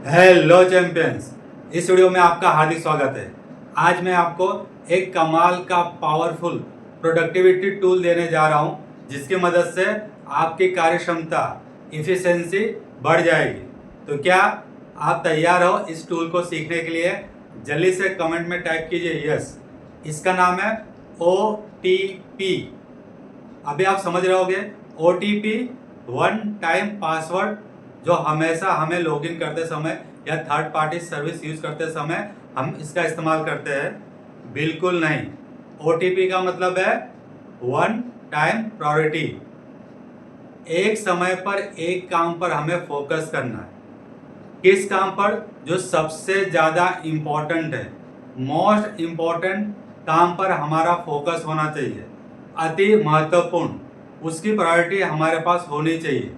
Hello champions, इस video में आपका हार्दिक स्वागत है। आज मैं आपको एक कमाल का पावरफुल प्रोडक्टिविटी टूल देने जा रहा हूं, जिसकी मदद से आपकी कार्य क्षमता इफिशिएंसी बढ़ जाएगी। तो क्या आप तैयार हो इस टूल को सीखने के लिए? जल्दी से कमेंट में टाइप कीजिए यस। इसका नाम है OTP। अभी आप समझ रहे होगे, OTP वन टाइम पासवर्ड, जो हमेशा हमें लॉगिन करते समय या थर्ड पार्टी सर्विस यूज करते समय हम इसका इस्तेमाल करते हैं। बिल्कुल नहीं। OTP का मतलब है वन टाइम प्रायोरिटी। एक समय पर एक काम पर हमें फोकस करना है। किस काम पर? जो सबसे ज्यादा इम्पोर्टेंट है, मोस्ट इम्पोर्टेंट काम पर हमारा फोकस होना चाहिए। अति महत्वपूर्ण, उसकी प्रायोरिटी हमारे पास होनी चाहिए।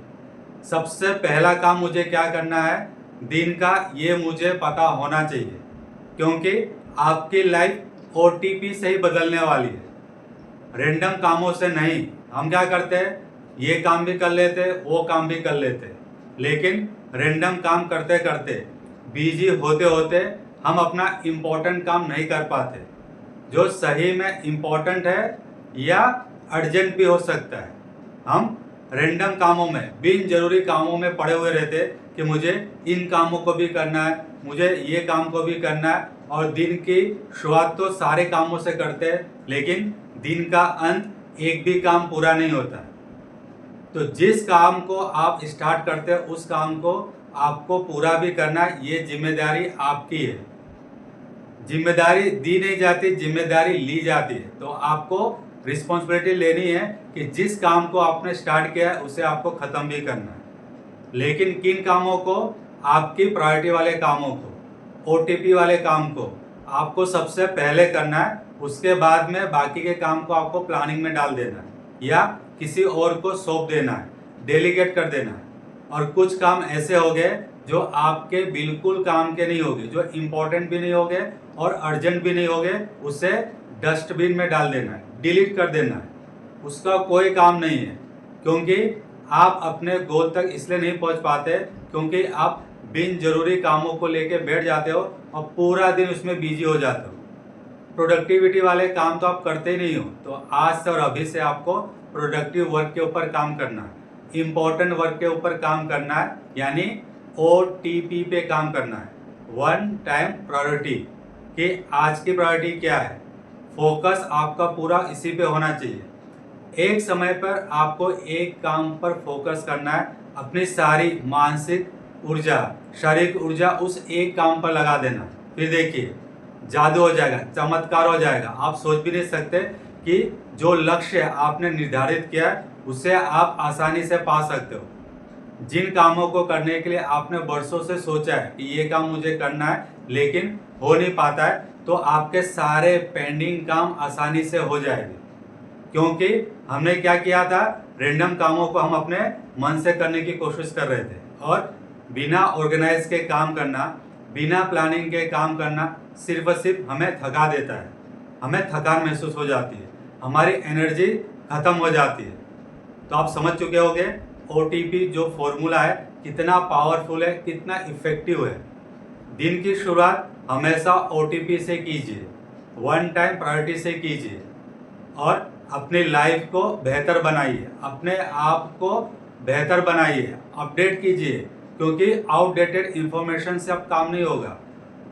सबसे पहला काम मुझे क्या करना है दिन का, ये मुझे पता होना चाहिए, क्योंकि आपकी लाइफ OTP से ही बदलने वाली है, रैंडम कामों से नहीं। हम क्या करते हैं, ये काम भी कर लेते, वो काम भी कर लेते, लेकिन रैंडम काम करते करते, बिजी होते होते हम अपना इम्पोर्टेंट काम नहीं कर पाते, जो सही में इम्पोर्टेंट है या अर्जेंट भी हो सकता है। हम रैंडम कामों में, बिन जरूरी कामों में पड़े हुए रहते कि मुझे इन कामों को भी करना है, मुझे ये काम को भी करना है, और दिन की शुरुआत तो सारे कामों से करते हैं, लेकिन दिन का अंत एक भी काम पूरा नहीं होता। तो जिस काम को आप स्टार्ट करते हैं उस काम को आपको पूरा भी करना है। ये जिम्मेदारी आपकी है। जिम्मेदारी दी नहीं जाती, जिम्मेदारी ली जाती है। तो आपको रिस्पॉन्सिबिलिटी लेनी है कि जिस काम को आपने स्टार्ट किया है उसे आपको ख़त्म भी करना है। लेकिन किन कामों को? आपकी प्रायोरिटी वाले कामों को, OTP वाले काम को आपको सबसे पहले करना है। उसके बाद में बाकी के काम को आपको प्लानिंग में डाल देना है या किसी और को सौंप देना है, डेलीगेट कर देना है। और कुछ काम ऐसे हो गए जो आपके बिल्कुल काम के नहीं होंगे, जो इम्पोर्टेंट भी नहीं होंगे और अर्जेंट भी नहीं होंगे, उसे डस्टबिन में डाल देना है, डिलीट कर देना है। उसका कोई काम नहीं है, क्योंकि आप अपने गोल तक इसलिए नहीं पहुंच पाते क्योंकि आप बिन जरूरी कामों को लेके बैठ जाते हो और पूरा दिन उसमें बिजी हो जाते हो। प्रोडक्टिविटी वाले काम तो आप करते ही नहीं हो। तो आज से और अभी से आपको प्रोडक्टिव वर्क के ऊपर काम करना है, इम्पोर्टेंट वर्क के ऊपर काम करना है, यानी OTP पे काम करना है, वन टाइम प्रायोरिटी। कि आज की प्रायोरिटी क्या है, फोकस आपका पूरा इसी पे होना चाहिए। एक समय पर आपको एक काम पर फोकस करना है, अपनी सारी मानसिक ऊर्जा, शारीरिक ऊर्जा उस एक काम पर लगा देना। फिर देखिए, जादू हो जाएगा, चमत्कार हो जाएगा। आप सोच भी नहीं सकते कि जो लक्ष्य आपने निर्धारित किया है उसे आप आसानी से पा सकते हो। जिन कामों को करने के लिए आपने वर्षों से सोचा है कि ये काम मुझे करना है, लेकिन हो नहीं पाता है, तो आपके सारे पेंडिंग काम आसानी से हो जाएंगे। क्योंकि हमने क्या किया था, रैंडम कामों को हम अपने मन से करने की कोशिश कर रहे थे, और बिना ऑर्गेनाइज के काम करना, बिना प्लानिंग के काम करना सिर्फ और सिर्फ हमें थका देता है। हमें थकान महसूस हो जाती है, हमारी एनर्जी खत्म हो जाती है। तो आप समझ चुके होंगे OTP जो फॉर्मूला है कितना पावरफुल है, कितना इफेक्टिव है। दिन की शुरुआत हमेशा OTP से कीजिए, वन टाइम प्रायोरिटी से कीजिए, और अपनी लाइफ को बेहतर बनाइए, अपने आप को बेहतर बनाइए, अपडेट कीजिए, क्योंकि आउटडेटेड इंफॉर्मेशन से अब काम नहीं होगा,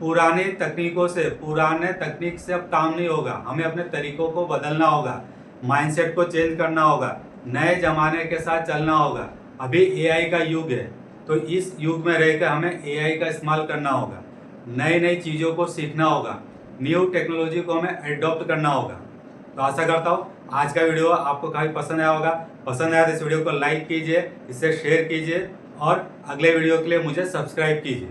पुरानी तकनीकों से, पुराने तकनीक से अब काम नहीं होगा। हमें अपने तरीकों को बदलना होगा, माइंडसेट को चेंज करना होगा, नए जमाने के साथ चलना होगा। अभी AI का युग है, तो इस युग में रहकर हमें AI का इस्तेमाल करना होगा, नई नई चीज़ों को सीखना होगा, न्यू टेक्नोलॉजी को हमें एडॉप्ट करना होगा। तो आशा करता हूँ आज का वीडियो आपको काफ़ी पसंद आया होगा। पसंद आया तो इस वीडियो को लाइक कीजिए, इसे शेयर कीजिए, और अगले वीडियो के लिए मुझे सब्सक्राइब कीजिए।